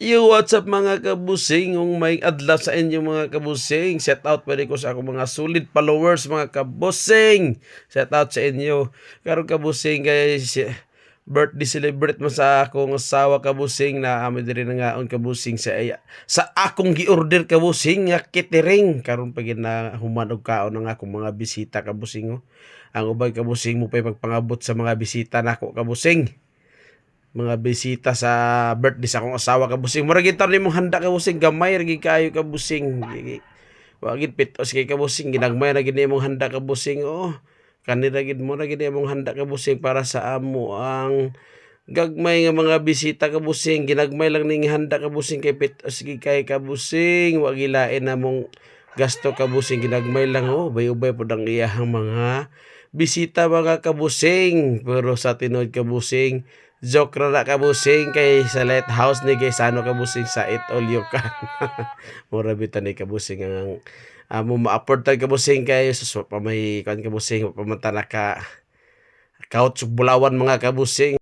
Yo, what's up mga kabusing? Kung may adlaw sa inyo mga kabusing, shout out pa rin ko sa akong mga solid followers mga kabusing. Shout out sa inyo. Karon kabusing guys, birthday celebrate mo sa akong asawa kabusing na amo diri na ngaon kabusing sa akong gi-order kabusing nga catering karon pa na human og kaon ng akong mga bisita kabusing. Ang ubay kabusing mo pay magpangabot sa mga bisita nako kabusing, mga bisita sa birthday sa akong asawa kabusing. Mura gid ni mong handa kabusing, gamay ra gid kayo kabusing. Wa gid pitos kay kabusing, ginagmay ra gid imong handa kabusing. Oh, kanira gid mo ra gid imong handa kabusing para sa amo ang gagmay nga mga bisita kabusing. Ginagmay lang ning handa kabusing kay pitos gid kay kabusing. Wa gilain na mong gasto kabusing, ginagmay lang. Oh, ubay-ubay pud ang iyahang mga bisita mga kabusing. Pero sa tinuod kabusing, joke ra na kabusing kay sa lighthouse ni kay sano kabusing sa It All You Can. Mura bitan ni kabusing ang amo ma-afford tag kabusing kay sus pa may kan kabusing pa man ta naka couch ug bulawan mga kabusing.